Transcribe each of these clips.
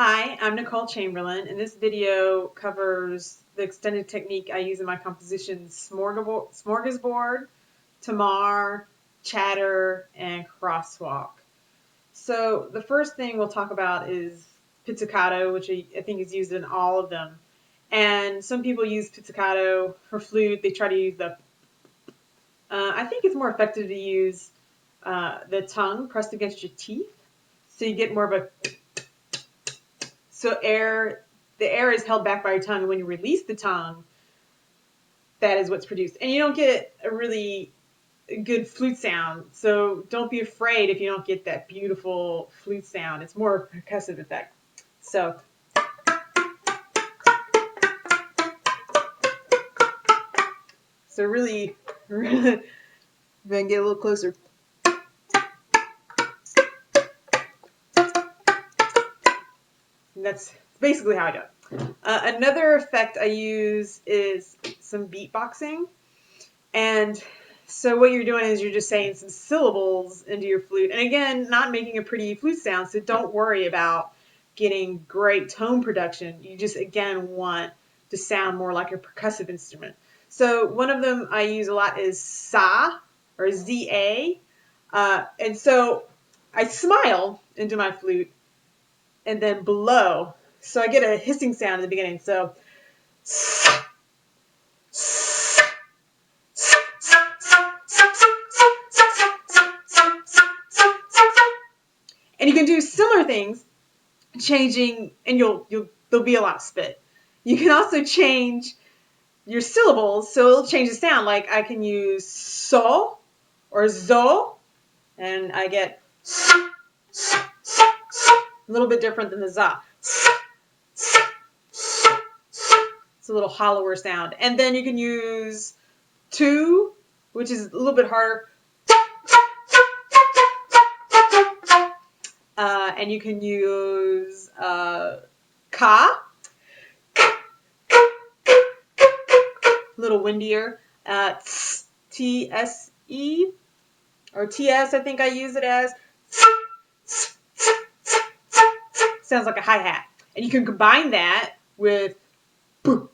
Hi, I'm Nicole Chamberlain, and this video covers the extended technique I use in my compositions Smorgasbord, Tamar, Chatter, and Crosswalk. So the first thing we'll talk about is Pizzacato, which I think is used in all of them. And some people use Pizzacato for flute. They try to use I think it's more effective to use the tongue pressed against your teeth, so you get more of a. So the air is held back by your tongue, and when you release the tongue, that is what's produced. And you don't get a really good flute sound, so don't be afraid if you don't get that beautiful flute sound. It's more a percussive effect. So really, then get a little closer. And that's basically how I do it. Another effect I use is some beatboxing. And so what you're doing is you're just saying some syllables into your flute. And again, not making a pretty flute sound, so don't worry about getting great tone production. You just, again, want to sound more like a percussive instrument. So one of them I use a lot is sa, or Z-A. And so I smile into my flute and then blow. So I get a hissing sound in the beginning. So and you can do similar things, changing, and there'll be a lot of spit. You can also change your syllables, so it'll change the sound. Like I can use so or zo, and I get a little bit different than the za. It's a little hollower sound. And then you can use tu, which is a little bit harder. And you can use ka, a little windier. T-S-E, or T-S, I think I use it as. Sounds like a hi-hat. And you can combine that with boom,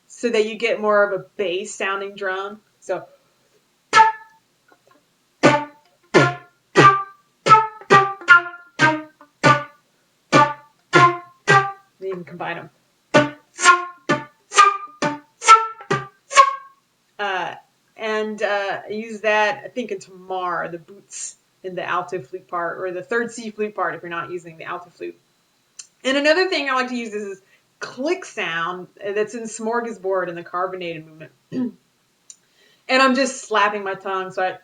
so that you get more of a bass sounding drum. So you can combine them. I use that, I think, in Tamar, the boots in the alto flute part, or the third C flute part if you're not using the alto flute. And another thing I like to use is this click sound that's in Smorgasbord in the carbonated movement. And I'm just slapping my tongue, so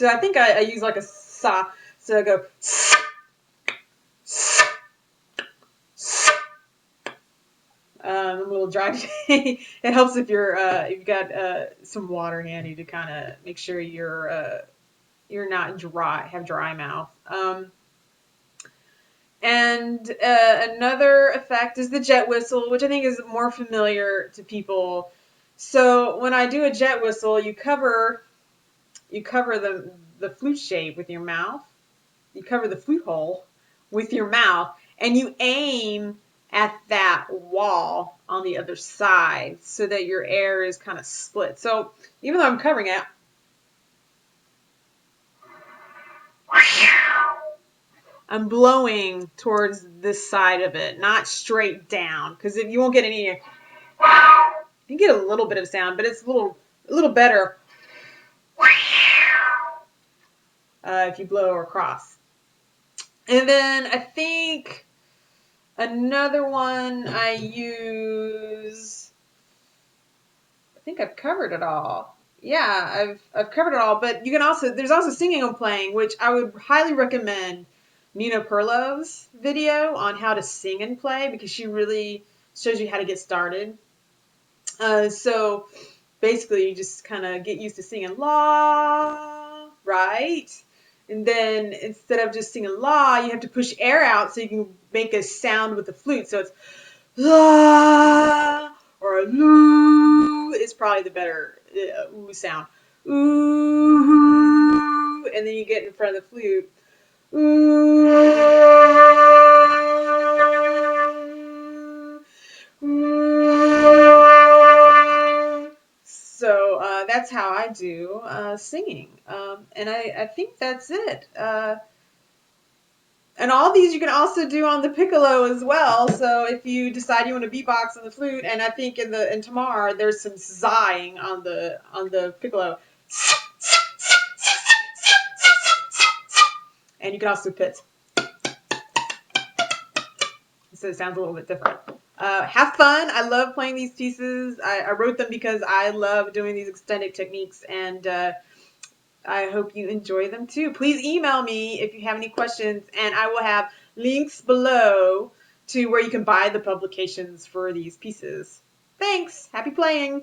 I think I use like a sa, so I go. I'm a little dry today. It helps if you've got some water handy to kind of make sure you're not dry, have dry mouth. And another effect is the jet whistle, which I think is more familiar to people. So when I do a jet whistle, you cover the flute shape with your mouth. You cover the flute hole with your mouth, and you aim at that wall on the other side so that your air is kind of split. So even though I'm covering it, I'm blowing towards this side of it, not straight down, because if you won't get any, you get a little bit of sound, but it's a little better if you blow across. And then I think another one I use, I think I've covered it all. Yeah, I've covered it all, but there's also singing and playing, which I would highly recommend Nina Perlov's video on how to sing and play, because she really shows you how to get started. So basically you just kind of get used to singing la, right? And then instead of just singing la, you have to push air out so you can make a sound with the flute. So it's la, or loo is probably the better ooh sound. Ooh. ooh, and then you get in front of the flute. Ooh. Ooh. So that's how I do singing. And I think that's it. And all these you can also do on the piccolo as well. So if you decide you want to beatbox on the flute, and I think in Tamar there's some sighing on the piccolo, and you can also put, so it sounds a little bit different. Have fun. I love playing these pieces. I wrote them because I love doing these extended techniques, and I hope you enjoy them too. Please email me if you have any questions, and I will have links below to where you can buy the publications for these pieces. Thanks. Happy playing.